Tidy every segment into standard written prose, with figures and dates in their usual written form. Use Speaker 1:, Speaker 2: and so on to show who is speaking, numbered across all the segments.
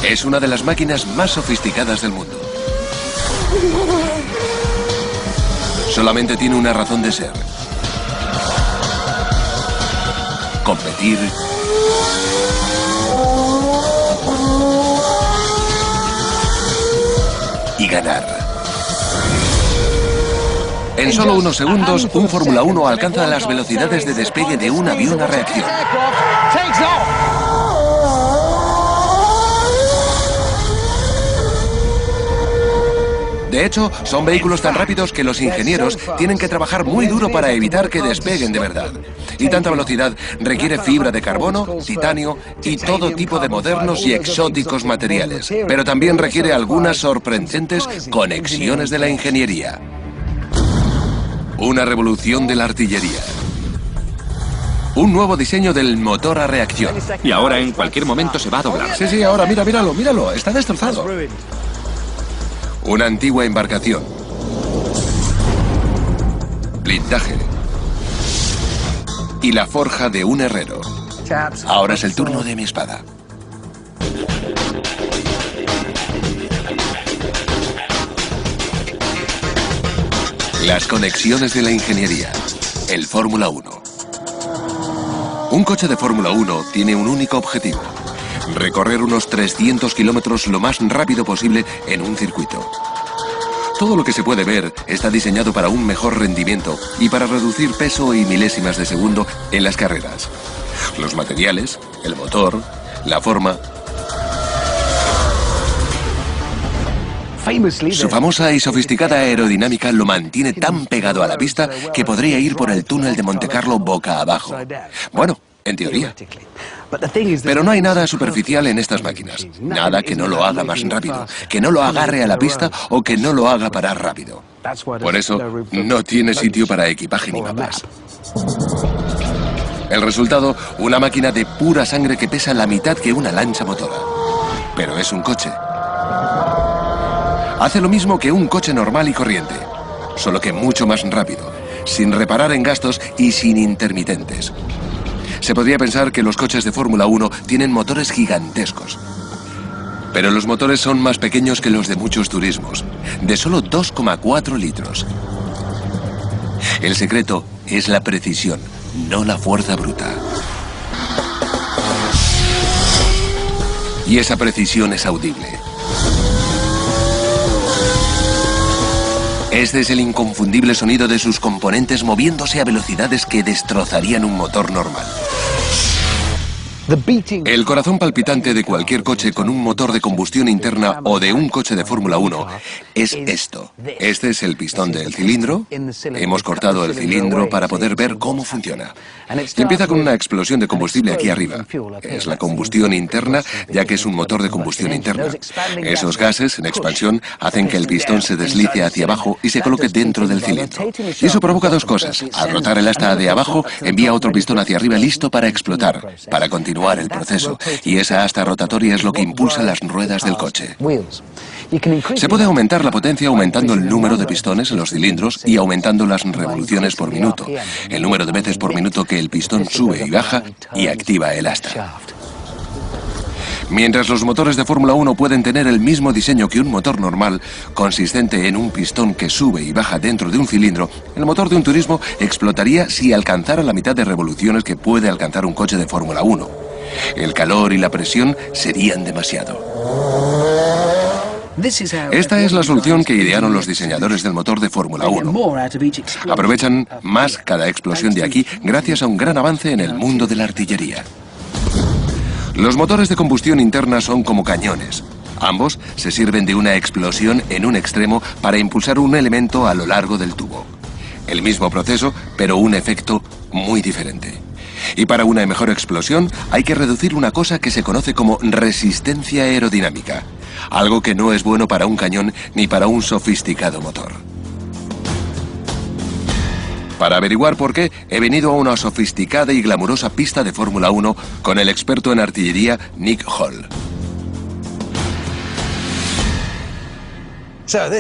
Speaker 1: Es una de las máquinas más sofisticadas del mundo. Solamente tiene una razón de ser: competir y ganar. En solo unos segundos, un Fórmula 1 alcanza las velocidades de despegue de un avión a reacción. De hecho, son vehículos tan rápidos que los ingenieros tienen que trabajar muy duro para evitar que despeguen de verdad. Y tanta velocidad requiere fibra de carbono, titanio y todo tipo de modernos y exóticos materiales. Pero también requiere algunas sorprendentes conexiones de la ingeniería. Una revolución de la artillería. Un nuevo diseño del motor a reacción.
Speaker 2: Y ahora en cualquier momento se va a doblar.
Speaker 1: Sí, ahora míralo, está destrozado. Una antigua embarcación. Blindaje. Y la forja de un herrero. Ahora es el turno de mi espada. Las conexiones de la ingeniería. El Fórmula 1. Un coche de Fórmula 1 tiene un único objetivo: recorrer unos 300 kilómetros lo más rápido posible en un circuito. Todo lo que se puede ver está diseñado para un mejor rendimiento y para reducir peso y milésimas de segundo en las carreras. Los materiales, el motor, la forma. Su famosa y sofisticada aerodinámica lo mantiene tan pegado a la pista que podría ir por el túnel de Montecarlo boca abajo. Bueno, en teoría. Pero no hay nada superficial en estas máquinas. Nada que no lo haga más rápido, que no lo agarre a la pista o que no lo haga parar rápido. Por eso, no tiene sitio para equipaje ni mapas. El resultado, una máquina de pura sangre que pesa la mitad que una lancha motora. Pero es un coche. Hace lo mismo que un coche normal y corriente, solo que mucho más rápido, sin reparar en gastos y sin intermitentes. Se podría pensar que los coches de Fórmula 1 tienen motores gigantescos. Pero los motores son más pequeños que los de muchos turismos, de solo 2,4 litros. El secreto es la precisión, no la fuerza bruta. Y esa precisión es audible. Este es el inconfundible sonido de sus componentes moviéndose a velocidades que destrozarían un motor normal. El corazón palpitante de cualquier coche con un motor de combustión interna o de un coche de Fórmula 1 es esto. Este es el pistón del cilindro. Hemos cortado el cilindro para poder ver cómo funciona. Y empieza con una explosión de combustible aquí arriba. Es la combustión interna, ya que es un motor de combustión interna. Esos gases en expansión hacen que el pistón se deslice hacia abajo y se coloque dentro del cilindro. Y eso provoca dos cosas. Al rotar el asta de abajo, envía otro pistón hacia arriba listo para explotar, para continuar el proceso, y esa asta rotatoria es lo que impulsa las ruedas del coche. Se puede aumentar la potencia aumentando el número de pistones en los cilindros y aumentando las revoluciones por minuto, el número de veces por minuto que el pistón sube y baja y activa el asta. Mientras los motores de Fórmula 1 pueden tener el mismo diseño que un motor normal, consistente en un pistón que sube y baja dentro de un cilindro, el motor de un turismo explotaría si alcanzara la mitad de revoluciones que puede alcanzar un coche de Fórmula 1. El calor y la presión serían demasiado. Esta es la solución que idearon los diseñadores del motor de Fórmula 1. Aprovechan más cada explosión de aquí gracias a un gran avance en el mundo de la artillería. Los motores de combustión interna son como cañones. Ambos se sirven de una explosión en un extremo para impulsar un elemento a lo largo del tubo. El mismo proceso, pero un efecto muy diferente. Y para una mejor explosión hay que reducir una cosa que se conoce como resistencia aerodinámica. Algo que no es bueno para un cañón ni para un sofisticado motor. Para averiguar por qué, he venido a una sofisticada y glamurosa pista de Fórmula 1 con el experto en artillería Nick Hall.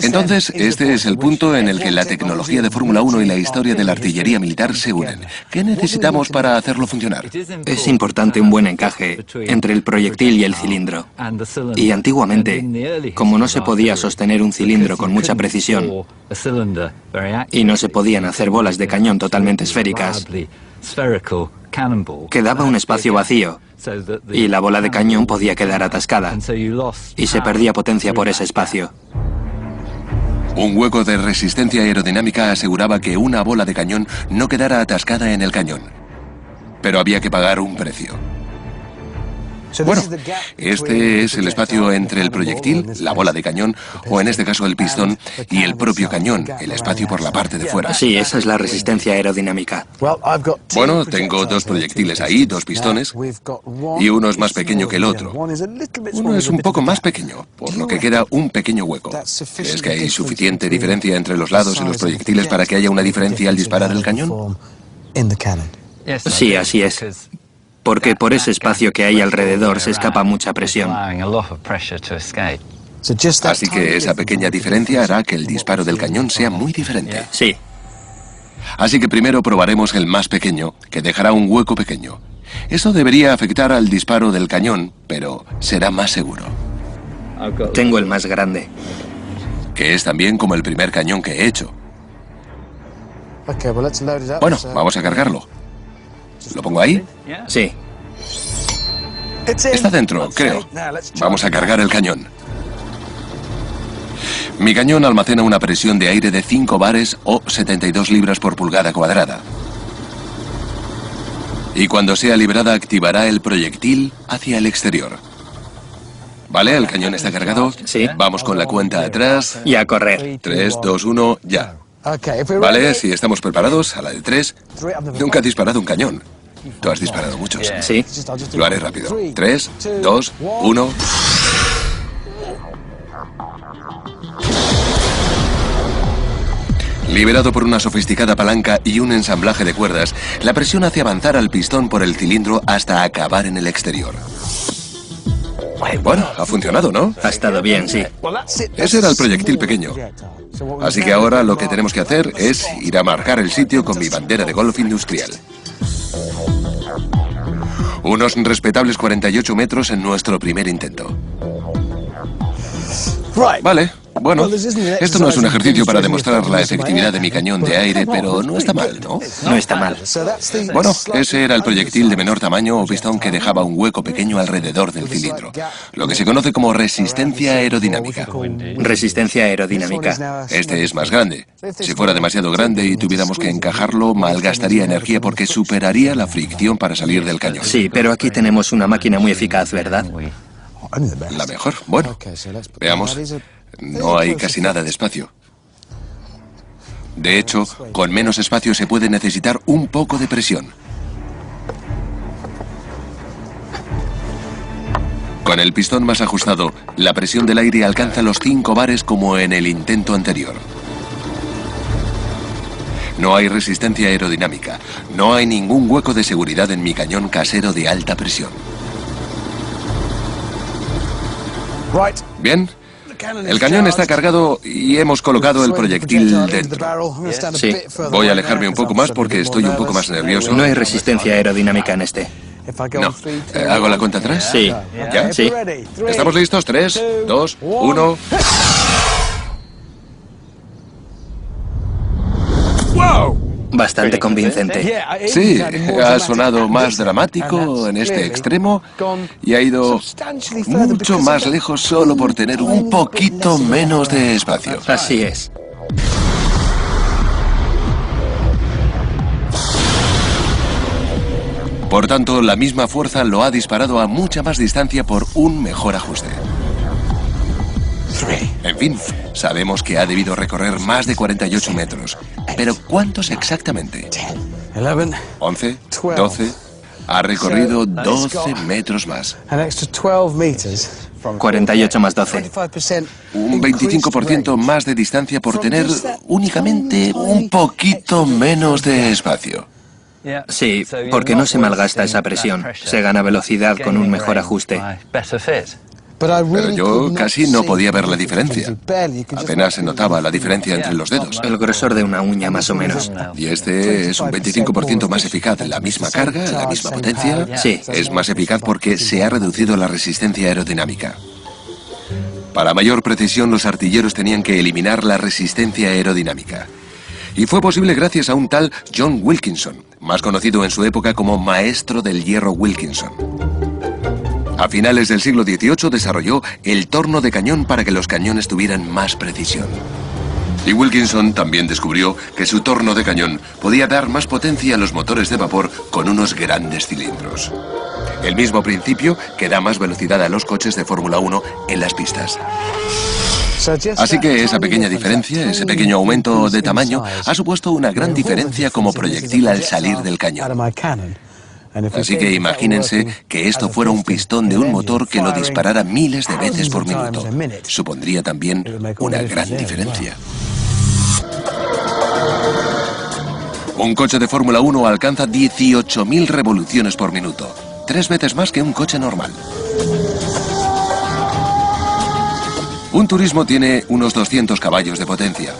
Speaker 1: Entonces, este es el punto en el que la tecnología de Fórmula 1 y la historia de la artillería militar se unen. ¿Qué necesitamos para hacerlo funcionar?
Speaker 3: Es importante un buen encaje entre el proyectil y el cilindro. Y antiguamente, como no se podía sostener un cilindro con mucha precisión y no se podían hacer bolas de cañón totalmente esféricas, quedaba un espacio vacío y la bola de cañón podía quedar atascada y se perdía potencia por ese espacio.
Speaker 1: Un hueco de resistencia aerodinámica aseguraba que una bola de cañón no quedara atascada en el cañón. Pero había que pagar un precio. Bueno, este es el espacio entre el proyectil, la bola de cañón, o en este caso el pistón, y el propio cañón, el espacio por la parte de fuera.
Speaker 3: Sí, esa es la resistencia aerodinámica.
Speaker 1: Bueno, tengo dos proyectiles ahí, dos pistones, y uno es más pequeño que el otro. Uno es un poco más pequeño, por lo que queda un pequeño hueco. ¿Es que hay suficiente diferencia entre los lados y los proyectiles para que haya una diferencia al disparar el cañón?
Speaker 3: Sí, así es. Porque por ese espacio que hay alrededor se escapa mucha presión.
Speaker 1: Así que esa pequeña diferencia hará que el disparo del cañón sea muy diferente.
Speaker 3: Sí.
Speaker 1: Así que primero probaremos el más pequeño, que dejará un hueco pequeño. Eso debería afectar al disparo del cañón, pero será más seguro.
Speaker 3: Tengo el más grande.
Speaker 1: Que es también como el primer cañón que he hecho. Bueno, vamos a cargarlo. ¿Lo pongo ahí?
Speaker 3: Sí.
Speaker 1: Está dentro, creo. Vamos a cargar el cañón. Mi cañón almacena una presión de aire de 5 bares o 72 libras por pulgada cuadrada. Y cuando sea liberada activará el proyectil hacia el exterior. ¿Vale? ¿El cañón está cargado?
Speaker 3: Sí.
Speaker 1: Vamos con la cuenta atrás.
Speaker 3: Y a correr.
Speaker 1: 3, 2, 1, ya. Vale, si estamos preparados, a la de 3. Nunca he disparado un cañón. Tú has disparado muchos.
Speaker 3: Sí.
Speaker 1: Lo haré rápido. 3, 2, 1. Liberado por una sofisticada palanca y un ensamblaje de cuerdas, la presión hace avanzar al pistón por el cilindro hasta acabar en el exterior. Bueno, ha funcionado, ¿no?
Speaker 3: Ha estado bien, sí.
Speaker 1: Ese era el proyectil pequeño. Así que ahora lo que tenemos que hacer es ir a marcar el sitio con mi bandera de golf industrial. Unos respetables 48 metros en nuestro primer intento. Vale, bueno, esto no es un ejercicio para demostrar la efectividad de mi cañón de aire, pero no está mal, ¿no?
Speaker 3: No está mal.
Speaker 1: Bueno, ese era el proyectil de menor tamaño o pistón que dejaba un hueco pequeño alrededor del cilindro, lo que se conoce como resistencia aerodinámica.
Speaker 3: Resistencia aerodinámica.
Speaker 1: Este es más grande. Si fuera demasiado grande y tuviéramos que encajarlo, malgastaría energía porque superaría la fricción para salir del cañón.
Speaker 3: Sí, pero aquí tenemos una máquina muy eficaz, ¿verdad?
Speaker 1: La mejor. Bueno, veamos. No hay casi nada de espacio. De hecho, con menos espacio se puede necesitar un poco de presión. Con el pistón más ajustado, la presión del aire alcanza los 5 bares como en el intento anterior. No hay resistencia aerodinámica. No hay ningún hueco de seguridad en mi cañón casero de alta presión. Bien. El cañón está cargado y hemos colocado el proyectil dentro.
Speaker 3: Sí.
Speaker 1: Voy a alejarme un poco más porque estoy un poco más nervioso.
Speaker 3: No hay resistencia aerodinámica en este.
Speaker 1: No. ¿Hago la cuenta atrás?
Speaker 3: Sí.
Speaker 1: ¿Ya?
Speaker 3: Sí.
Speaker 1: ¿Estamos listos? 3, 2, 1.
Speaker 3: Bastante convincente.
Speaker 1: Sí, ha sonado más dramático en este extremo y ha ido mucho más lejos solo por tener un poquito menos de espacio.
Speaker 3: Así es.
Speaker 1: Por tanto, la misma fuerza lo ha disparado a mucha más distancia por un mejor ajuste. En fin, sabemos que ha debido recorrer más de 48 metros. Pero ¿cuántos exactamente? 11, 12... Ha recorrido 12 metros más.
Speaker 3: 48 más 12.
Speaker 1: Un 25% más de distancia por tener únicamente un poquito menos de espacio.
Speaker 3: Sí, porque no se malgasta esa presión. Se gana velocidad con un mejor ajuste.
Speaker 1: Pero yo casi no podía ver la diferencia. Apenas se notaba la diferencia entre los dedos.
Speaker 3: El grosor de una uña, más o menos.
Speaker 1: Y este es un 25% más eficaz. La misma carga, la misma potencia.
Speaker 3: Sí.
Speaker 1: Es más eficaz porque se ha reducido la resistencia aerodinámica. Para mayor precisión, los artilleros tenían que eliminar la resistencia aerodinámica. Y fue posible gracias a un tal John Wilkinson, más conocido en su época como Maestro del Hierro Wilkinson. A finales del siglo XVIII desarrolló el torno de cañón para que los cañones tuvieran más precisión. Y Wilkinson también descubrió que su torno de cañón podía dar más potencia a los motores de vapor con unos grandes cilindros. El mismo principio que da más velocidad a los coches de Fórmula 1 en las pistas. Así que esa pequeña diferencia, ese pequeño aumento de tamaño, ha supuesto una gran diferencia como proyectil al salir del cañón. Así que imagínense que esto fuera un pistón de un motor que lo disparara miles de veces por minuto. Supondría también una gran diferencia. Un coche de Fórmula 1 alcanza 18.000 revoluciones por minuto, 3 veces más que un coche normal. Un turismo tiene unos 200 caballos de potencia,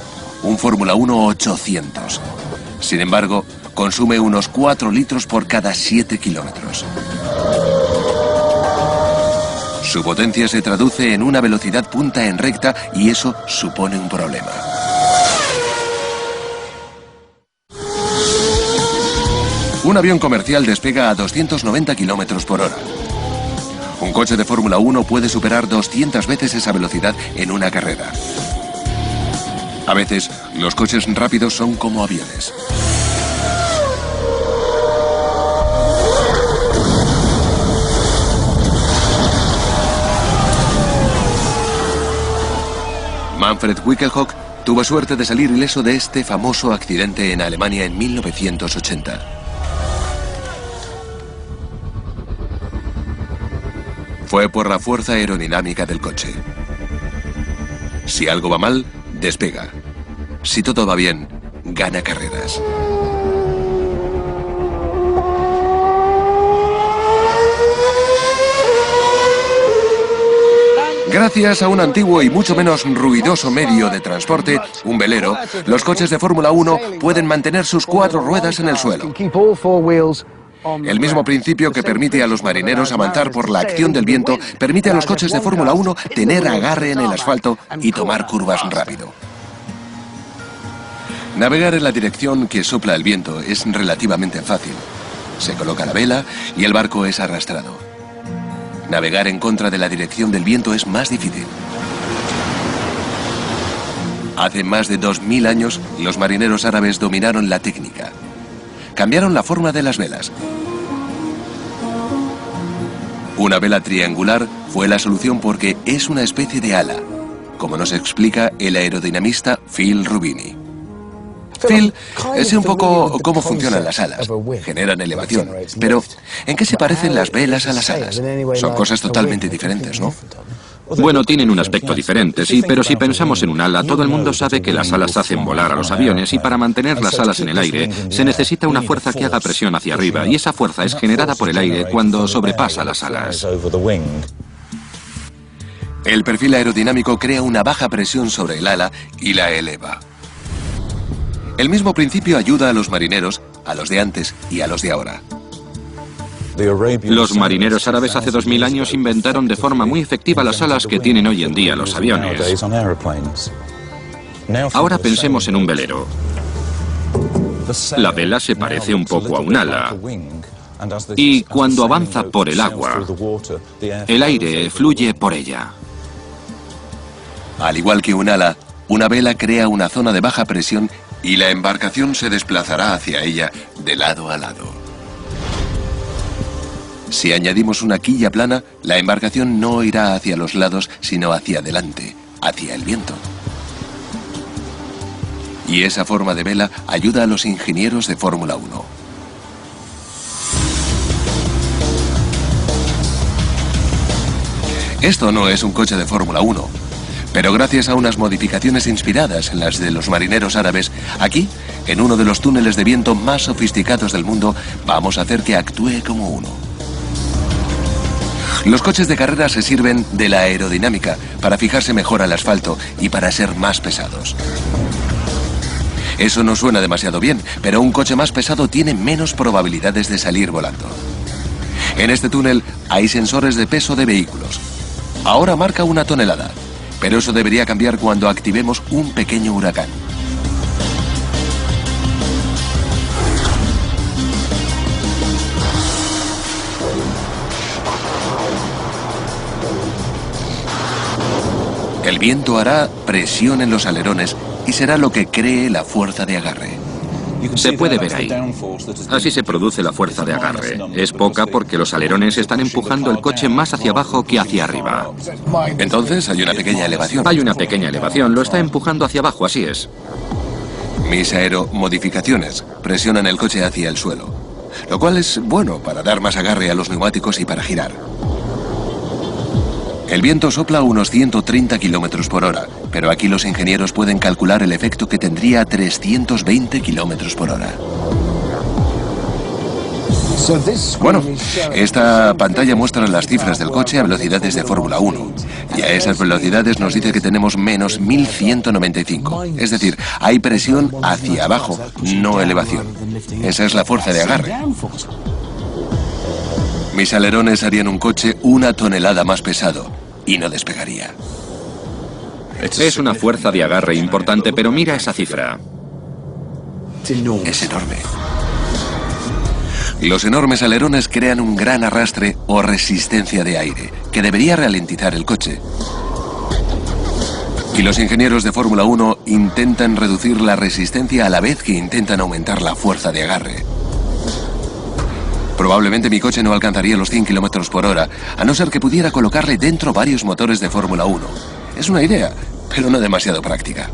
Speaker 1: un Fórmula 1 800. Sin embargo, consume unos 4 litros por cada 7 kilómetros. Su potencia se traduce en una velocidad punta en recta y eso supone un problema. Un avión comercial despega a 290 kilómetros por hora. Un coche de Fórmula 1 puede superar 200 veces esa velocidad en una carrera. A veces, los coches rápidos son como aviones. Manfred Wickelhock tuvo suerte de salir ileso de este famoso accidente en Alemania en 1980. Fue por la fuerza aerodinámica del coche. Si algo va mal, despega. Si todo va bien, gana carreras. Gracias a un antiguo y mucho menos ruidoso medio de transporte, un velero, los coches de Fórmula 1 pueden mantener sus 4 ruedas en el suelo. El mismo principio que permite a los marineros avanzar por la acción del viento, permite a los coches de Fórmula 1 tener agarre en el asfalto y tomar curvas rápido. Navegar en la dirección que sopla el viento es relativamente fácil. Se coloca la vela y el barco es arrastrado. Navegar en contra de la dirección del viento es más difícil. Hace más de 2000 años, los marineros árabes dominaron la técnica. Cambiaron la forma de las velas. Una vela triangular fue la solución porque es una especie de ala, como nos explica el aerodinamista Phil Rubini. Phil, sé un poco cómo funcionan las alas. Generan elevación. Pero, ¿en qué se parecen las velas a las alas? Son cosas totalmente diferentes, ¿no?
Speaker 2: Bueno, tienen un aspecto diferente, sí, pero si pensamos en un ala, todo el mundo sabe que las alas hacen volar a los aviones y para mantener las alas en el aire se necesita una fuerza que haga presión hacia arriba y esa fuerza es generada por el aire cuando sobrepasa las alas.
Speaker 1: El perfil aerodinámico crea una baja presión sobre el ala y la eleva. El mismo principio ayuda a los marineros, a los de antes y a los de ahora.
Speaker 2: Los marineros árabes hace 2000 años inventaron de forma muy efectiva las alas que tienen hoy en día los aviones. Ahora pensemos en un velero. La vela se parece un poco a un ala. Y cuando avanza por el agua, el aire fluye por ella.
Speaker 1: Al igual que un ala, una vela crea una zona de baja presión y la embarcación se desplazará hacia ella de lado a lado. Si añadimos una quilla plana, la embarcación no irá hacia los lados, sino hacia adelante, hacia el viento. Y esa forma de vela ayuda a los ingenieros de Fórmula 1. Esto no es un coche de Fórmula 1. Pero gracias a unas modificaciones inspiradas en las de los marineros árabes, aquí, en uno de los túneles de viento más sofisticados del mundo, vamos a hacer que actúe como uno. Los coches de carrera se sirven de la aerodinámica para fijarse mejor al asfalto y para ser más pesados. Eso no suena demasiado bien, pero un coche más pesado tiene menos probabilidades de salir volando. En este túnel hay sensores de peso de vehículos. Ahora marca 1 tonelada, pero eso debería cambiar cuando activemos un pequeño huracán. El viento hará presión en los alerones y será lo que cree la fuerza de agarre.
Speaker 2: Se puede ver ahí. Así se produce la fuerza de agarre. Es poca porque los alerones están empujando el coche más hacia abajo que hacia arriba.
Speaker 1: Entonces hay una pequeña elevación.
Speaker 2: Hay una pequeña elevación, lo está empujando hacia abajo, así es.
Speaker 1: Mis aeromodificaciones presionan el coche hacia el suelo, lo cual es bueno para dar más agarre a los neumáticos y para girar. El viento sopla a unos 130 kilómetros por hora, pero aquí los ingenieros pueden calcular el efecto que tendría a 320 kilómetros por hora. Bueno, esta pantalla muestra las cifras del coche a velocidades de Fórmula 1. Y a esas velocidades nos dice que tenemos menos 1195. Es decir, hay presión hacia abajo, no elevación. Esa es la fuerza de agarre. Mis alerones harían un coche 1 tonelada más pesado y no despegaría.
Speaker 2: Es una fuerza de agarre importante, pero mira esa cifra.
Speaker 1: Es enorme. Los enormes alerones crean un gran arrastre o resistencia de aire que debería ralentizar el coche. Y los ingenieros de Fórmula 1 intentan reducir la resistencia a la vez que intentan aumentar la fuerza de agarre. Probablemente mi coche no alcanzaría los 100 kilómetros por hora, a no ser que pudiera colocarle dentro varios motores de Fórmula 1. Es una idea, pero no demasiado práctica.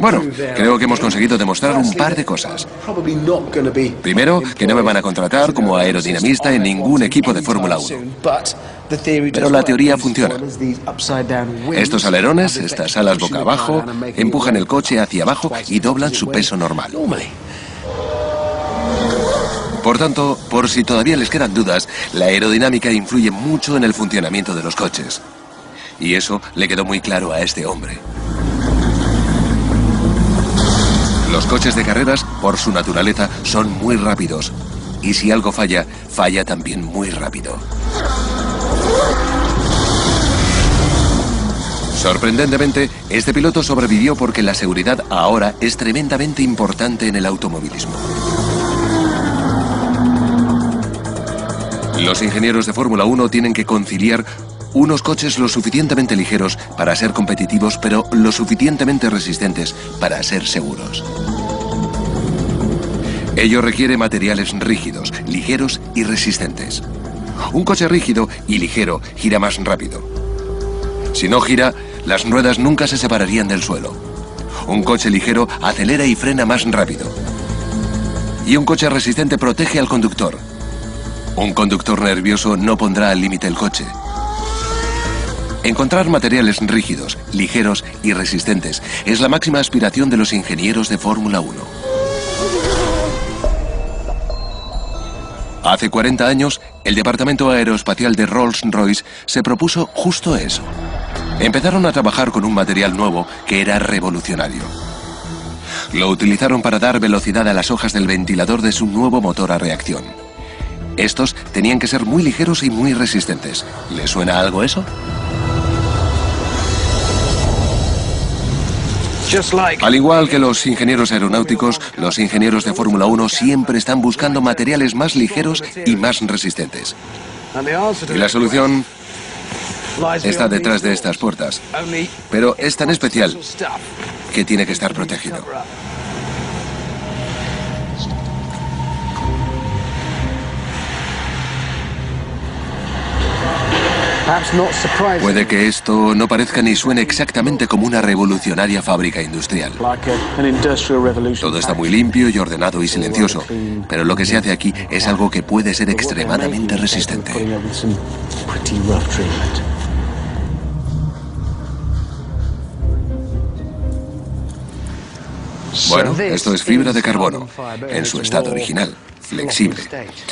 Speaker 1: Bueno, creo que hemos conseguido demostrar un par de cosas. Primero, que no me van a contratar como aerodinamista en ningún equipo de Fórmula 1. Pero la teoría funciona. Estos alerones, estas alas boca abajo, empujan el coche hacia abajo y doblan su peso normal. Por tanto, por si todavía les quedan dudas, la aerodinámica influye mucho en el funcionamiento de los coches. Y eso le quedó muy claro a este hombre. Los coches de carreras, por su naturaleza, son muy rápidos. Y si algo falla, falla también muy rápido. Sorprendentemente, este piloto sobrevivió porque la seguridad ahora es tremendamente importante en el automovilismo. Los ingenieros de Fórmula 1 tienen que conciliar unos coches lo suficientemente ligeros para ser competitivos, pero lo suficientemente resistentes para ser seguros. Ello requiere materiales rígidos, ligeros y resistentes. Un coche rígido y ligero gira más rápido. Si no gira, las ruedas nunca se separarían del suelo. Un coche ligero acelera y frena más rápido. Y un coche resistente protege al conductor. Un conductor nervioso no pondrá al límite el coche. Encontrar materiales rígidos, ligeros y resistentes es la máxima aspiración de los ingenieros de Fórmula 1. Hace 40 años, el Departamento Aeroespacial de Rolls-Royce se propuso justo eso. Empezaron a trabajar con un material nuevo que era revolucionario. Lo utilizaron para dar velocidad a las hojas del ventilador de su nuevo motor a reacción. Estos tenían que ser muy ligeros y muy resistentes. ¿Le suena algo eso? Al igual que los ingenieros aeronáuticos, los ingenieros de Fórmula 1 siempre están buscando materiales más ligeros y más resistentes. Y la solución está detrás de estas puertas. Pero es tan especial que tiene que estar protegido. Puede que esto no parezca ni suene exactamente como una revolucionaria fábrica industrial. Todo está muy limpio y ordenado y silencioso, pero lo que se hace aquí es algo que puede ser extremadamente resistente. Bueno, esto es fibra de carbono, en su estado original, flexible.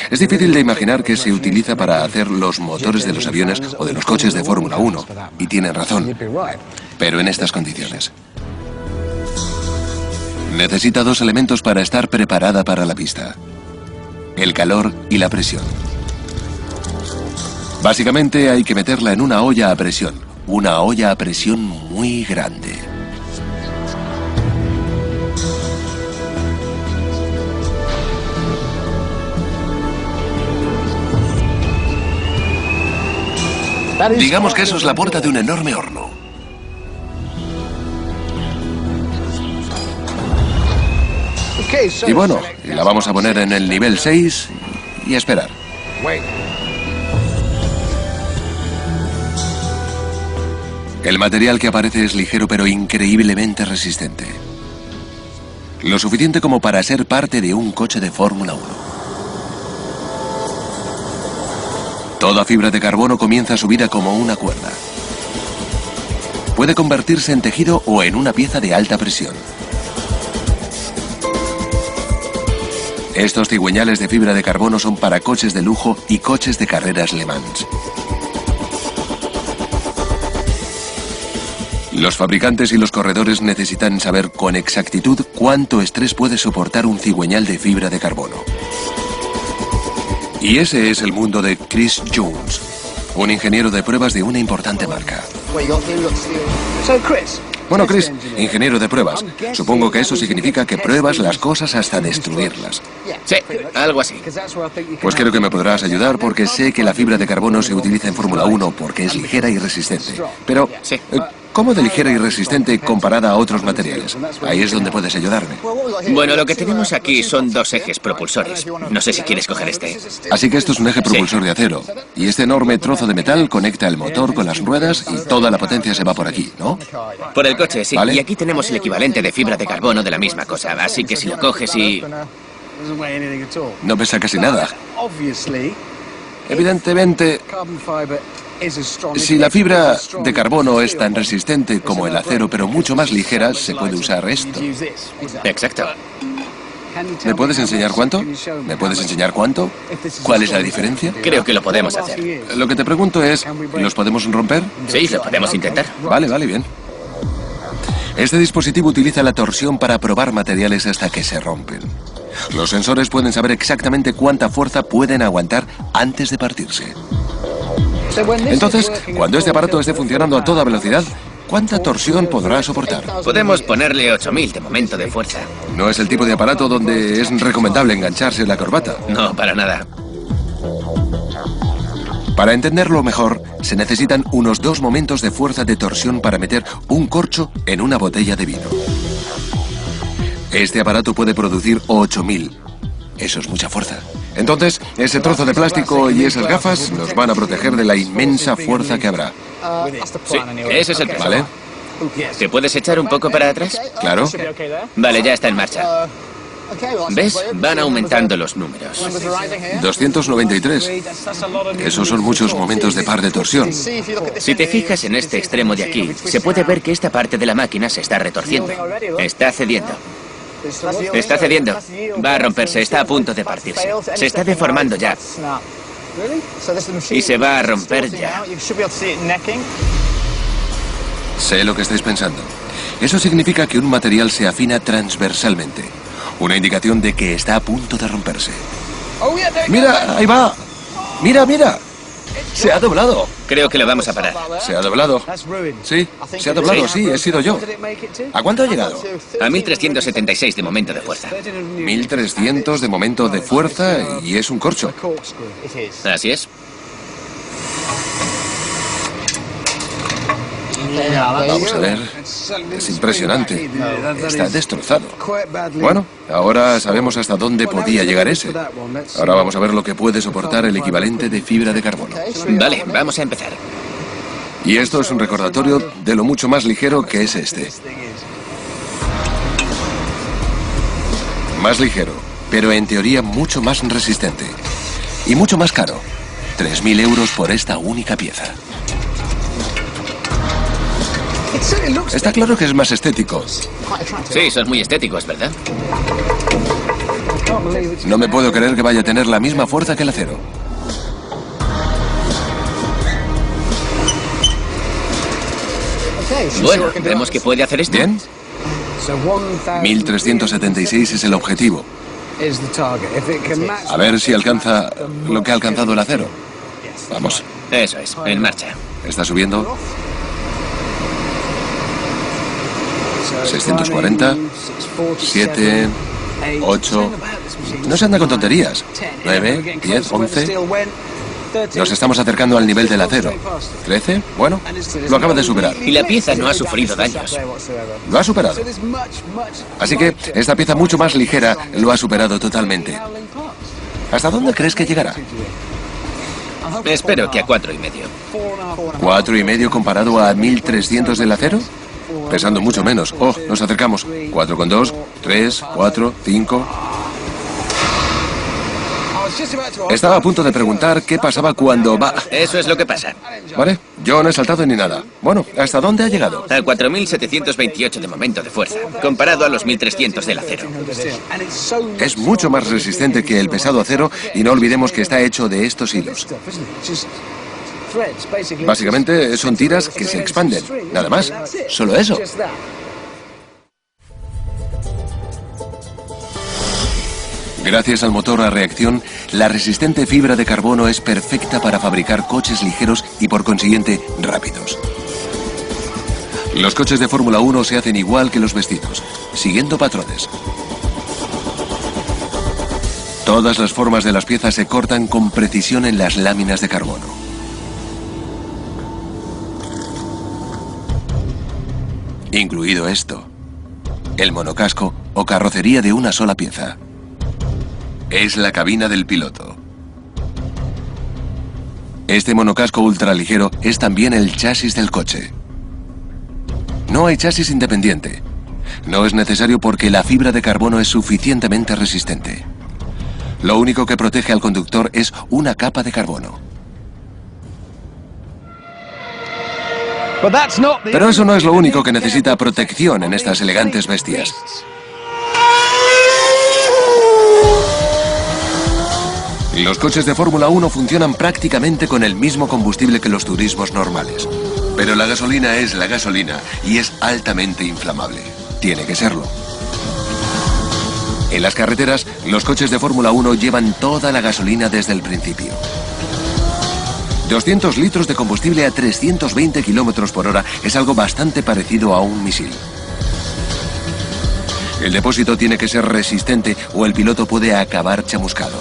Speaker 1: Es difícil de imaginar que se utiliza para hacer los motores de los aviones o de los coches de Fórmula 1, y tienen razón, pero en estas condiciones. Necesita dos elementos para estar preparada para la pista: el calor y la presión. Básicamente hay que meterla en una olla a presión muy grande. Digamos que eso es la puerta de un enorme horno. Y bueno, la vamos a poner en el nivel 6 y esperar. El material que aparece es ligero pero increíblemente resistente. Lo suficiente como para ser parte de un coche de Fórmula 1. Toda fibra de carbono comienza su vida como una cuerda. Puede convertirse en tejido o en una pieza de alta presión. Estos cigüeñales de fibra de carbono son para coches de lujo y coches de carreras Le Mans. Los fabricantes y los corredores necesitan saber con exactitud cuánto estrés puede soportar un cigüeñal de fibra de carbono. Y ese es el mundo de Chris Jones, un ingeniero de pruebas de una importante marca. Bueno, Chris, ingeniero de pruebas. Supongo que eso significa que pruebas las cosas hasta destruirlas.
Speaker 4: Sí, algo así.
Speaker 1: Pues creo que me podrás ayudar porque sé que la fibra de carbono se utiliza en Fórmula 1 porque es ligera y resistente. Pero, ¿cómo de ligera y resistente comparada a otros materiales? Ahí es donde puedes ayudarme.
Speaker 4: Bueno, lo que tenemos aquí son dos ejes propulsores. No sé si quieres coger este.
Speaker 1: Así que esto es un eje propulsor de acero. Y este enorme trozo de metal conecta el motor con las ruedas y toda la potencia se va por aquí, ¿no?
Speaker 4: Por el coche, sí.
Speaker 1: ¿Vale?
Speaker 4: Y aquí tenemos el equivalente de fibra de carbono de la misma cosa. Así que si lo coges y...
Speaker 1: No pesa casi nada. Evidentemente, si la fibra de carbono es tan resistente como el acero, pero mucho más ligera, se puede usar esto.
Speaker 4: Exacto.
Speaker 1: ¿Me puedes enseñar cuánto? ¿Me puedes enseñar cuánto? ¿Cuál es la diferencia?
Speaker 4: Creo que lo podemos hacer.
Speaker 1: Lo que te pregunto es, ¿los podemos romper?
Speaker 4: Sí, lo podemos intentar.
Speaker 1: Vale, bien. Este dispositivo utiliza la torsión para probar materiales hasta que se rompen. Los sensores pueden saber exactamente cuánta fuerza pueden aguantar antes de partirse. Entonces, cuando este aparato esté funcionando a toda velocidad, ¿cuánta torsión podrá soportar?
Speaker 4: Podemos ponerle 8000 de momento de fuerza.
Speaker 1: No es el tipo de aparato donde es recomendable engancharse en la corbata.
Speaker 4: No, para nada.
Speaker 1: Para entenderlo mejor, se necesitan unos 2 momentos de fuerza de torsión para meter un corcho en una botella de vino. Este aparato puede producir 8000. Eso es mucha fuerza. Entonces, ese trozo de plástico y esas gafas nos van a proteger de la inmensa fuerza que habrá.
Speaker 4: Sí, ese es el peso.
Speaker 1: ¿Vale?
Speaker 4: ¿Te puedes echar un poco para atrás?
Speaker 1: Claro.
Speaker 4: Vale, ya está en marcha. ¿Ves? Van aumentando los números.
Speaker 1: 293. Esos son muchos momentos de par de torsión.
Speaker 4: Si te fijas en este extremo de aquí, se puede ver que esta parte de la máquina se está retorciendo. Está cediendo. Está cediendo. Va a romperse, está a punto de partirse. Se está deformando ya. Y se va a romper ya.
Speaker 1: Sé lo que estáis pensando. Eso significa que un material se afina transversalmente. Una indicación de que está a punto de romperse. ¡Mira! ¡Ahí va! ¡Mira! ¡Se ha doblado!
Speaker 4: Creo que lo vamos a parar.
Speaker 1: ¿Se ha doblado? Sí, se ha doblado, sí, he sido yo. ¿A cuánto ha llegado?
Speaker 4: A 1376 de momento de fuerza.
Speaker 1: 1300 de momento de fuerza y es un corcho.
Speaker 4: Así es.
Speaker 1: Vamos a ver. Es impresionante. Está destrozado. Bueno, ahora sabemos hasta dónde podía llegar ese. Ahora vamos a ver lo que puede soportar el equivalente de fibra de carbono.
Speaker 4: Vale, vamos a empezar.
Speaker 1: Y esto es un recordatorio de lo mucho más ligero que es este. Más ligero, pero en teoría mucho más resistente. Y mucho más caro. 3000 euros por esta única pieza. Está claro que es más estético.
Speaker 4: Sí, son muy estéticos, ¿verdad?
Speaker 1: No me puedo creer que vaya a tener la misma fuerza que el acero.
Speaker 4: Bueno, vemos que puede hacer esto.
Speaker 1: ¿Bien? 1376 es el objetivo. A ver si alcanza lo que ha alcanzado el acero. Vamos.
Speaker 4: Eso es, en marcha.
Speaker 1: Está subiendo. 640, 7, 8... No se anda con tonterías. 9, 10, 11... Nos estamos acercando al nivel del acero. 13, bueno, lo acaba de superar.
Speaker 4: Y la pieza no ha sufrido daños.
Speaker 1: Lo ha superado. Así que esta pieza mucho más ligera lo ha superado totalmente. ¿Hasta dónde crees que llegará?
Speaker 4: Espero que a 4,5.
Speaker 1: ¿4,5 comparado a 1300 del acero? Pesando mucho menos. Oh, nos acercamos. 4,2, 3, 4, 5... Estaba a punto de preguntar qué pasaba cuando va...
Speaker 4: Eso es lo que pasa.
Speaker 1: Vale, yo no he saltado ni nada. Bueno, ¿hasta dónde ha llegado?
Speaker 4: A 4.728 de momento de fuerza, comparado a los 1.300 del acero.
Speaker 1: Es mucho más resistente que el pesado acero y no olvidemos que está hecho de estos hilos. Básicamente son tiras que se expanden. Nada más. Solo eso. Gracias al motor a reacción, la resistente fibra de carbono es perfecta para fabricar coches ligeros y por consiguiente rápidos. Los coches de Fórmula 1 se hacen igual que los vestidos, siguiendo patrones. Todas las formas de las piezas se cortan con precisión en las láminas de carbono. Incluido esto, el monocasco o carrocería de una sola pieza. Es la cabina del piloto. Este monocasco ultraligero es también el chasis del coche. No hay chasis independiente. No es necesario porque la fibra de carbono es suficientemente resistente. Lo único que protege al conductor es una capa de carbono. Pero eso no es lo único que necesita protección en estas elegantes bestias. Los coches de Fórmula 1 funcionan prácticamente con el mismo combustible que los turismos normales. Pero la gasolina es la gasolina y es altamente inflamable. Tiene que serlo. En las carreteras, los coches de Fórmula 1 llevan toda la gasolina desde el principio. 200 litros de combustible a 320 kilómetros por hora es algo bastante parecido a un misil. El depósito tiene que ser resistente o el piloto puede acabar chamuscado.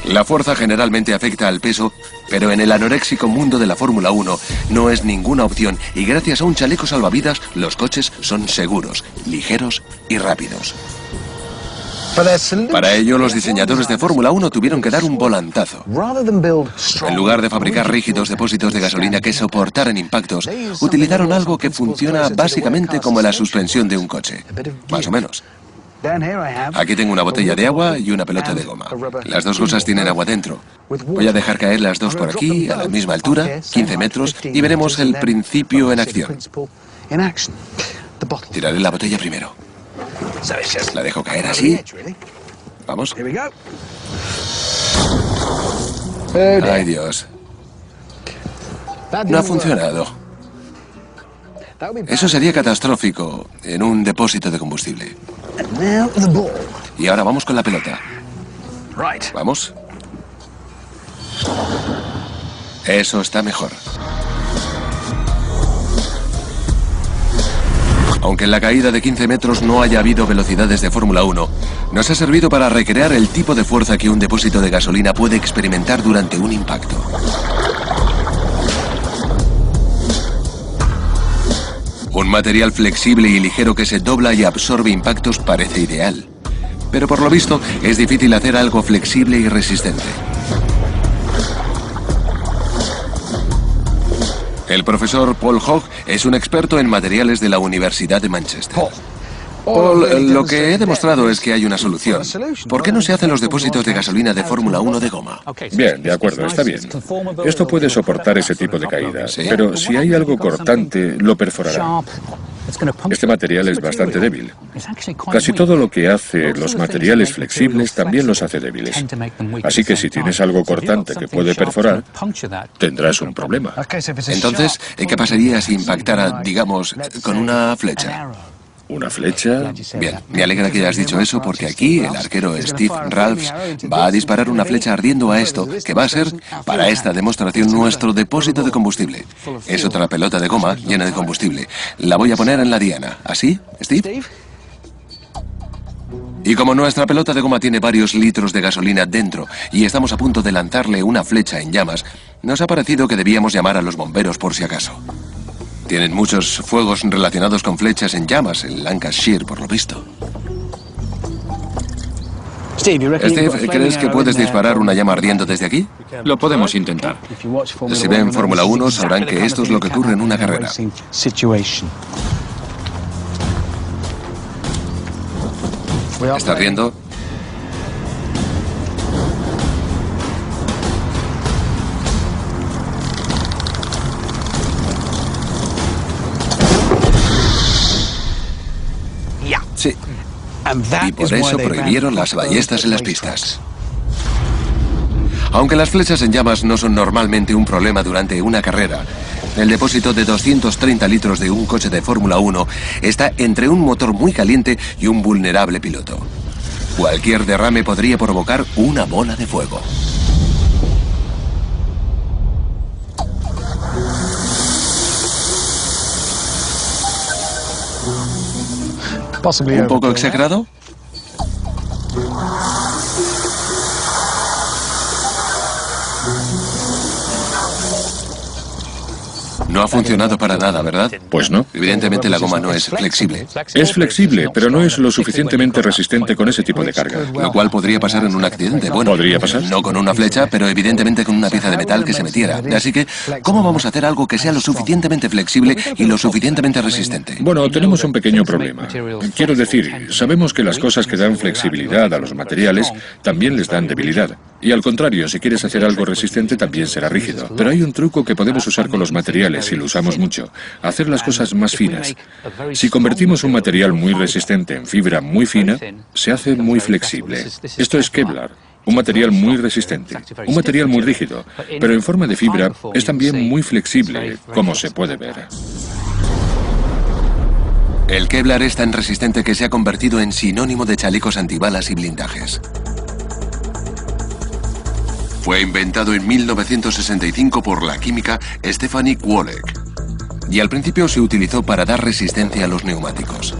Speaker 1: La fuerza generalmente afecta al peso, pero en el anoréxico mundo de la Fórmula 1 no es ninguna opción y gracias a un chaleco salvavidas los coches son seguros, ligeros y rápidos. Para ello los diseñadores de Fórmula 1 tuvieron que dar un volantazo. En lugar de fabricar rígidos depósitos de gasolina que soportaran impactos, utilizaron algo que funciona básicamente como la suspensión de un coche, más o menos. Aquí tengo una botella de agua y una pelota de goma. Las dos cosas tienen agua dentro. Voy a dejar caer las dos por aquí, a la misma altura, 15 metros, y veremos el principio en acción. Tiraré la botella primero. La dejo caer así. Vamos. Ay, Dios. No ha funcionado. Eso sería catastrófico en un depósito de combustible. Y ahora vamos con la pelota. Vamos. Eso está mejor. Aunque en la caída de 15 metros no haya habido velocidades de Fórmula 1, nos ha servido para recrear el tipo de fuerza que un depósito de gasolina puede experimentar durante un impacto. Un material flexible y ligero que se dobla y absorbe impactos parece ideal. Pero por lo visto es difícil hacer algo flexible y resistente. El profesor Paul Hogg es un experto en materiales de la Universidad de Manchester. Paul, lo que he demostrado es que hay una solución. ¿Por qué no se hacen los depósitos de gasolina de Fórmula 1 de goma?
Speaker 5: Bien, de acuerdo, está bien. Esto puede soportar ese tipo de caída,
Speaker 1: ¿Sí?
Speaker 5: pero si hay algo cortante, lo perforará. Este material es bastante débil. Casi todo lo que hace los materiales flexibles también los hace débiles. Así que si tienes algo cortante que puede perforar, tendrás un problema.
Speaker 1: Entonces, ¿qué pasaría si impactara, digamos, con una flecha?
Speaker 5: Una flecha...
Speaker 1: Bien, me alegra que hayas dicho eso porque aquí el arquero Steve Ralphs va a disparar una flecha ardiendo a esto, que va a ser, para esta demostración, nuestro depósito de combustible. Es otra pelota de goma llena de combustible. La voy a poner en la diana. ¿Así, Steve? Y como nuestra pelota de goma tiene varios litros de gasolina dentro y estamos a punto de lanzarle una flecha en llamas, nos ha parecido que debíamos llamar a los bomberos por si acaso. Tienen muchos fuegos relacionados con flechas en llamas en Lancashire, por lo visto. Steve, ¿crees que puedes disparar una llama ardiendo desde aquí?
Speaker 2: Lo podemos intentar.
Speaker 1: Si ven Fórmula 1 sabrán que esto es lo que ocurre en una carrera. ¿Está ardiendo? Sí. Y por eso prohibieron las ballestas en las pistas. Aunque las flechas en llamas no son normalmente un problema durante una carrera, el depósito de 230 litros de un coche de Fórmula 1 está entre un motor muy caliente y un vulnerable piloto. Cualquier derrame podría provocar una bola de fuego. ¿Un poco exagerado? No ha funcionado para nada, ¿verdad?
Speaker 5: Pues no.
Speaker 1: Evidentemente la goma no es flexible.
Speaker 5: Es flexible, pero no es lo suficientemente resistente con ese tipo de carga.
Speaker 1: Lo cual podría pasar en un accidente. Bueno,
Speaker 5: ¿Podría pasar?
Speaker 1: No con una flecha, pero evidentemente con una pieza de metal que se metiera. Así que, ¿cómo vamos a hacer algo que sea lo suficientemente flexible y lo suficientemente resistente?
Speaker 5: Bueno, tenemos un pequeño problema. Quiero decir, sabemos que las cosas que dan flexibilidad a los materiales también les dan debilidad. Y al contrario, si quieres hacer algo resistente también será rígido. Pero hay un truco que podemos usar con los materiales y lo usamos mucho. Hacer las cosas más finas. Si convertimos un material muy resistente en fibra muy fina, se hace muy flexible. Esto es Kevlar. Un material muy resistente, un material muy rígido, pero en forma de fibra es también muy flexible, como se puede ver.
Speaker 1: El Kevlar es tan resistente que se ha convertido en sinónimo de chalecos antibalas y blindajes. Fue inventado en 1965 por la química Stephanie Kwolek y al principio se utilizó para dar resistencia a los neumáticos.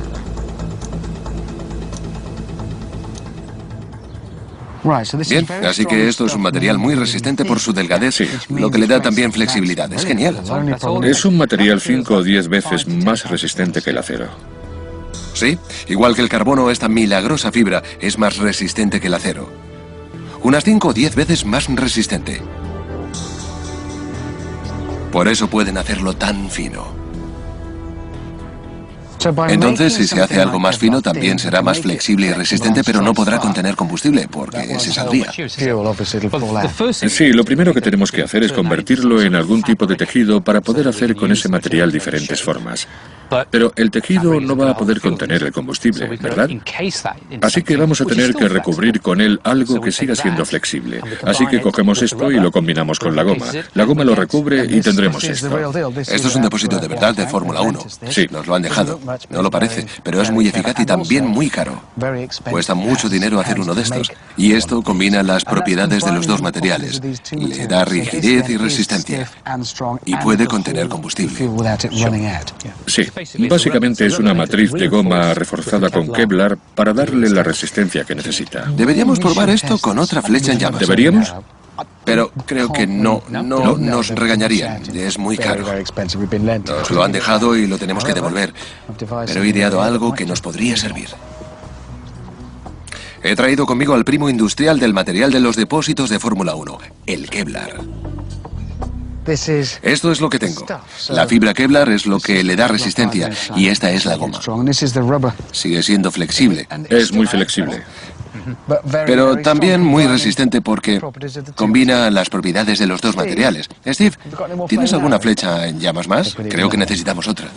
Speaker 1: Bien, así que esto es un material muy resistente por su delgadez, lo que le da también flexibilidad. Es genial.
Speaker 5: Es un material 5 o 10 veces más resistente que el acero.
Speaker 1: Sí, igual que el carbono, esta milagrosa fibra es más resistente que el acero. Unas 5 o 10 veces más resistente. Por eso pueden hacerlo tan fino. Entonces, si se hace algo más fino, también será más flexible y resistente, pero no podrá contener combustible, porque se saldría.
Speaker 5: Sí, lo primero que tenemos que hacer es convertirlo en algún tipo de tejido para poder hacer con ese material diferentes formas. Pero el tejido no va a poder contener el combustible, ¿verdad? Así que vamos a tener que recubrir con él algo que siga siendo flexible. Así que cogemos esto y lo combinamos con la goma. La goma lo recubre y tendremos esto.
Speaker 1: Esto es un depósito de verdad de Fórmula 1.
Speaker 5: Sí.
Speaker 1: Nos lo han dejado. No lo parece, pero es muy eficaz y también muy caro. Cuesta mucho dinero hacer uno de estos. Y esto combina las propiedades de los dos materiales. Le da rigidez y resistencia. Y puede contener combustible.
Speaker 5: Sí, básicamente es una matriz de goma reforzada con Kevlar para darle la resistencia que necesita.
Speaker 1: Deberíamos probar esto con otra flecha en llamas.
Speaker 5: ¿Deberíamos?
Speaker 1: Pero creo que no nos regañarían. Es muy caro. Nos lo han dejado y lo tenemos que devolver. Pero he ideado algo que nos podría servir. He traído conmigo al primo industrial del material de los depósitos de Fórmula 1, el Kevlar. Esto es lo que tengo. La fibra Kevlar es lo que le da resistencia y esta es la goma. Sigue siendo flexible,
Speaker 5: Es muy flexible.
Speaker 1: pero también muy resistente porque combina las propiedades de los dos materiales. Steve, ¿tienes alguna flecha en llamas más? Creo que necesitamos otra.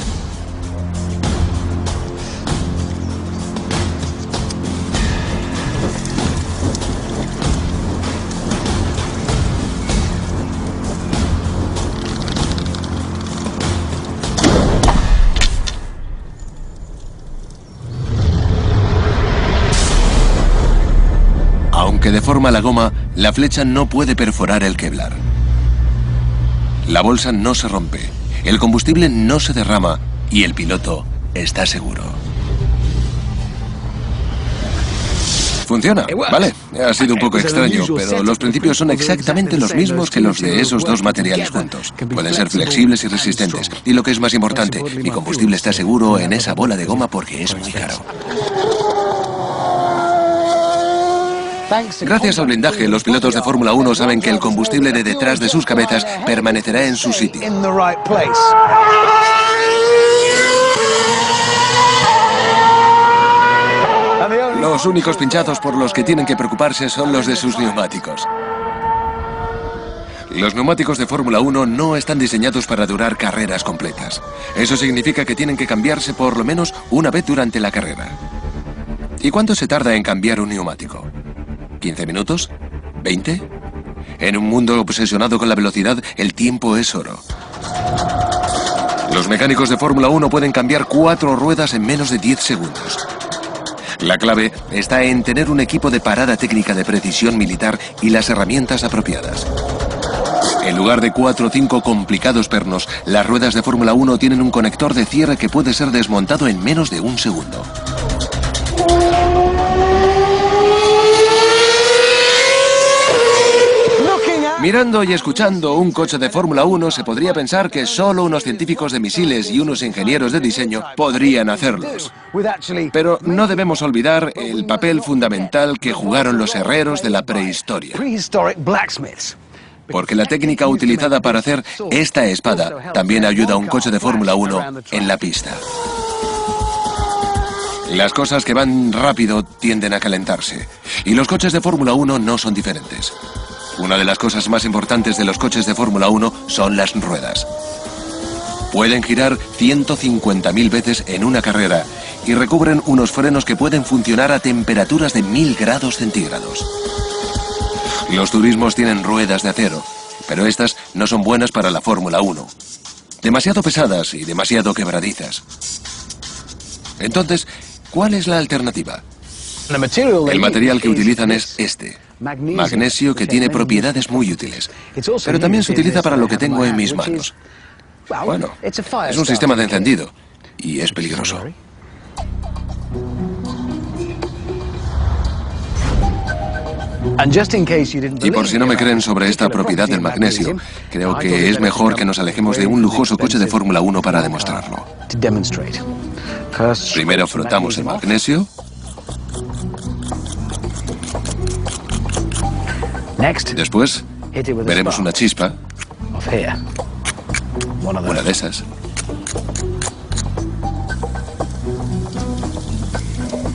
Speaker 1: Aunque deforma la goma, la flecha no puede perforar el Kevlar. La bolsa no se rompe, el combustible no se derrama y el piloto está seguro. Funciona, vale. Ha sido un poco extraño, pero los principios son exactamente los mismos que los de esos dos materiales juntos. Pueden ser flexibles y resistentes. Y lo que es más importante, mi combustible está seguro en esa bola de goma porque es muy caro. Gracias al blindaje, los pilotos de Fórmula 1 saben que el combustible de detrás de sus cabezas permanecerá en su sitio. Los únicos pinchazos por los que tienen que preocuparse son los de sus neumáticos. Los neumáticos de Fórmula 1 no están diseñados para durar carreras completas. Eso significa que tienen que cambiarse por lo menos una vez durante la carrera. ¿Y cuánto se tarda en cambiar un neumático? ¿15 minutos? ¿20? En un mundo obsesionado con la velocidad, el tiempo es oro. Los mecánicos de Fórmula 1 pueden cambiar 4 ruedas en menos de 10 segundos. La clave está en tener un equipo de parada técnica de precisión militar y las herramientas apropiadas. En lugar de 4 o 5 complicados pernos, las ruedas de Fórmula 1 tienen un conector de cierre que puede ser desmontado en menos de un segundo. Mirando y escuchando un coche de Fórmula 1 se podría pensar que solo unos científicos de misiles y unos ingenieros de diseño podrían hacerlos. Pero no debemos olvidar el papel fundamental que jugaron los herreros de la prehistoria. Porque la técnica utilizada para hacer esta espada también ayuda a un coche de Fórmula 1 en la pista. Las cosas que van rápido tienden a calentarse. Y los coches de Fórmula 1 no son diferentes. Una de las cosas más importantes de los coches de Fórmula 1 son las ruedas. Pueden girar 150.000 veces en una carrera y recubren unos frenos que pueden funcionar a temperaturas de 1000 grados centígrados. Los turismos tienen ruedas de acero, pero estas no son buenas para la Fórmula 1. Demasiado pesadas y demasiado quebradizas. Entonces, ¿cuál es la alternativa? El material que utilizan es este. Magnesio, que tiene propiedades muy útiles. Pero también se utiliza para lo que tengo en mis manos. Bueno, es un sistema de encendido y es peligroso. Y por si no me creen sobre esta propiedad del magnesio, creo que es mejor que nos alejemos de un lujoso coche de Fórmula 1 para demostrarlo. Primero frotamos el magnesio. Después, veremos una chispa. Una de esas.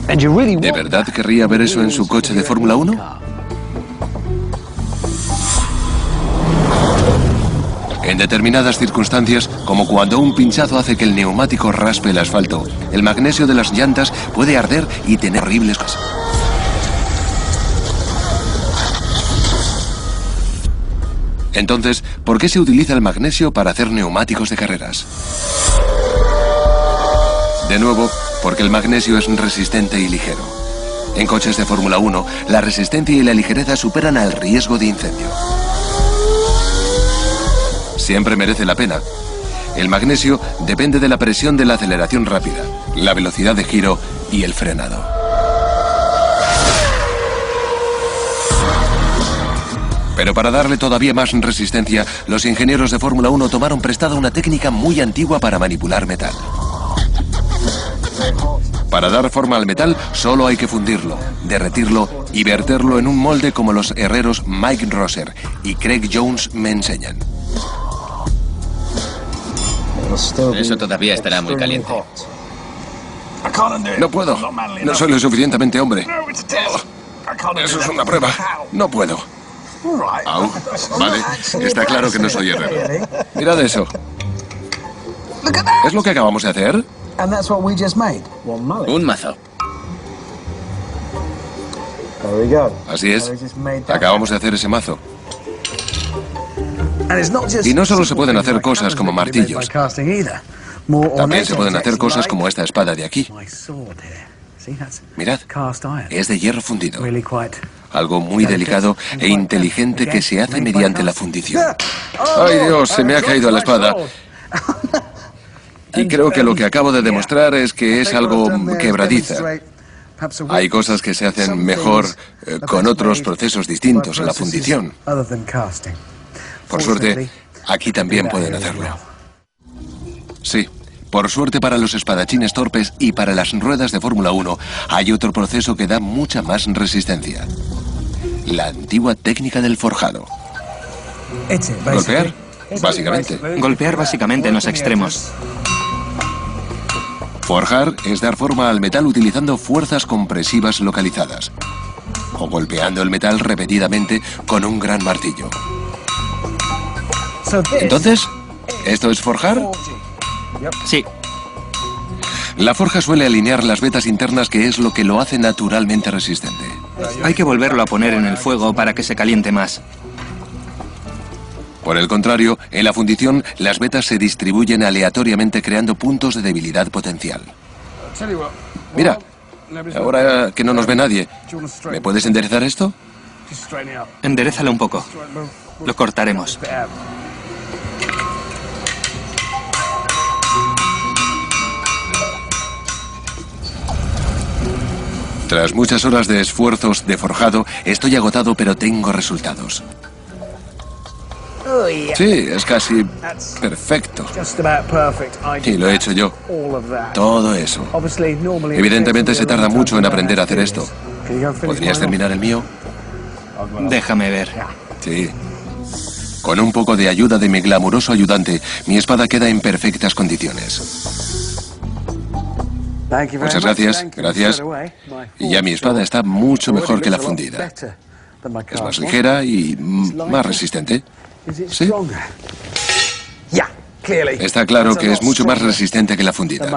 Speaker 1: ¿De verdad querría ver eso en su coche de Fórmula 1? En determinadas circunstancias, como cuando un pinchazo hace que el neumático raspe el asfalto, el magnesio de las llantas puede arder y tener horribles cosas. Entonces, ¿por qué se utiliza el magnesio para hacer neumáticos de carreras? De nuevo, porque el magnesio es resistente y ligero. En coches de Fórmula 1, la resistencia y la ligereza superan al riesgo de incendio. Siempre merece la pena. El magnesio depende de la presión de la aceleración rápida, la velocidad de giro y el frenado. Pero para darle todavía más resistencia, los ingenieros de Fórmula 1 tomaron prestada una técnica muy antigua para manipular metal. Para dar forma al metal, solo hay que fundirlo, derretirlo y verterlo en un molde como los herreros Mike Rosser y Craig Jones me enseñan.
Speaker 4: Eso todavía estará muy caliente.
Speaker 1: No puedo. No soy lo suficientemente hombre. Eso es una prueba. No puedo. Au. Vale. Está claro que no soy herrero. Mirad eso. ¿Es lo que acabamos de hacer?
Speaker 4: Un mazo.
Speaker 1: Así es. Acabamos de hacer ese mazo. Y no solo se pueden hacer cosas como martillos. También se pueden hacer cosas como esta espada de aquí. Mirad, es de hierro fundido. Algo muy delicado e inteligente que se hace mediante la fundición. ¡Ay, Dios! Se me ha caído la espada. Y creo que lo que acabo de demostrar es que es algo quebradiza. Hay cosas que se hacen mejor con otros procesos distintos a la fundición. Por suerte, aquí también pueden hacerlo. Sí, por suerte para los espadachines torpes y para las ruedas de Fórmula 1, hay otro proceso que da mucha más resistencia. La antigua técnica del forjado. ¿Golpear? Básicamente.
Speaker 3: Golpear básicamente en los extremos.
Speaker 1: Forjar es dar forma al metal utilizando fuerzas compresivas localizadas. O golpeando el metal repetidamente con un gran martillo. Entonces, ¿esto es forjar?
Speaker 3: Sí.
Speaker 1: La forja suele alinear las vetas internas, que es lo que lo hace naturalmente resistente.
Speaker 3: Hay que volverlo a poner en el fuego para que se caliente más.
Speaker 1: Por el contrario, en la fundición, las vetas se distribuyen aleatoriamente creando puntos de debilidad potencial. Mira, ahora que no nos ve nadie, ¿me puedes enderezar esto?
Speaker 3: Enderézalo un poco. Lo cortaremos.
Speaker 1: Tras muchas horas de esfuerzos de forjado, estoy agotado, pero tengo resultados. Sí, es casi perfecto. Y lo he hecho yo. Todo eso. Evidentemente se tarda mucho en aprender a hacer esto. ¿Podrías terminar el mío?
Speaker 3: Déjame ver.
Speaker 1: Sí. Con un poco de ayuda de mi glamuroso ayudante, mi espada queda en perfectas condiciones. Muchas gracias, gracias. Y ya mi espada está mucho mejor que la fundida. Es más ligera y más resistente. ¿Sí? Está claro que es mucho más resistente que la fundida.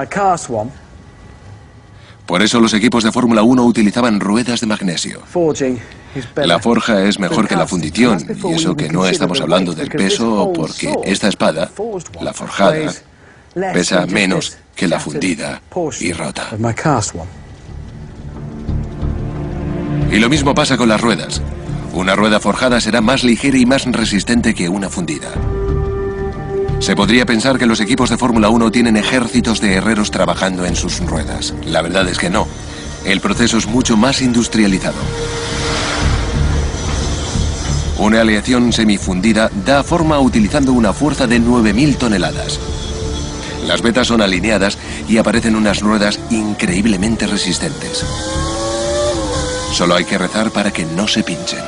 Speaker 1: Por eso los equipos de Fórmula 1 utilizaban ruedas de magnesio. La forja es mejor que la fundición, y eso que no estamos hablando del peso, porque esta espada, la forjada, pesa menos que la fundida y rota. Y lo mismo pasa con las ruedas. Una rueda forjada será más ligera y más resistente que una fundida. Se podría pensar que los equipos de Fórmula 1 tienen ejércitos de herreros trabajando en sus ruedas. La verdad es que no. El proceso es mucho más industrializado. Una aleación semifundida da forma utilizando una fuerza de 9.000 toneladas. Las vetas son alineadas y aparecen unas ruedas increíblemente resistentes. Solo hay que rezar para que no se pinchen.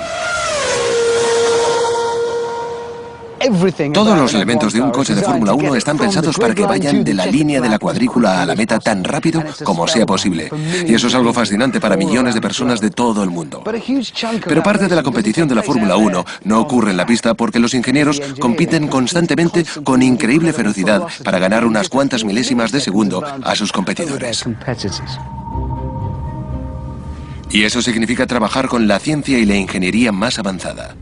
Speaker 1: Todos los elementos de un coche de Fórmula 1 están pensados para que vayan de la línea de la cuadrícula a la meta tan rápido como sea posible. Y eso es algo fascinante para millones de personas de todo el mundo. Pero parte de la competición de la Fórmula 1 no ocurre en la pista porque los ingenieros compiten constantemente con increíble ferocidad para ganar unas cuantas milésimas de segundo a sus competidores. Y eso significa trabajar con la ciencia y la ingeniería más avanzada.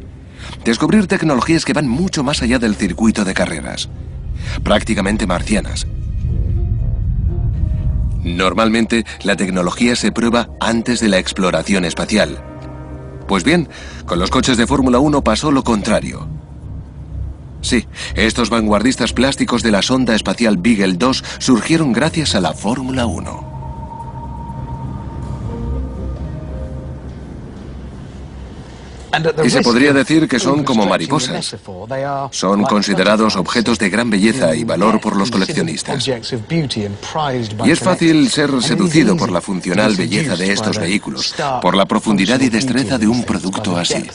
Speaker 1: Descubrir tecnologías que van mucho más allá del circuito de carreras. Prácticamente marcianas. Normalmente, la tecnología se prueba antes de la exploración espacial. Pues bien, con los coches de Fórmula 1 pasó lo contrario. Sí, estos vanguardistas plásticos de la sonda espacial Beagle 2 surgieron gracias a la Fórmula 1. Y se podría decir que son como mariposas. Son considerados objetos de gran belleza y valor por los coleccionistas. Y es fácil ser seducido por la funcional belleza de estos vehículos, por la profundidad y destreza de un producto así.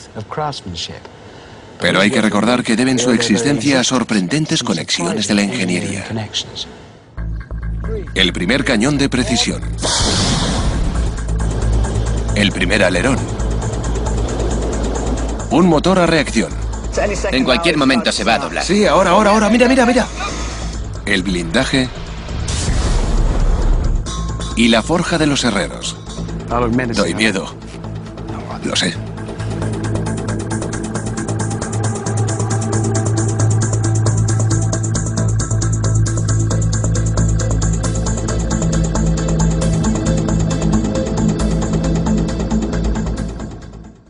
Speaker 1: Pero hay que recordar que deben su existencia a sorprendentes conexiones de la ingeniería. El primer cañón de precisión. El primer alerón. Un motor a reacción.
Speaker 4: En cualquier momento se va a doblar.
Speaker 1: Sí, ahora, mira. El blindaje. Y la forja de los herreros. Doy miedo. Lo sé.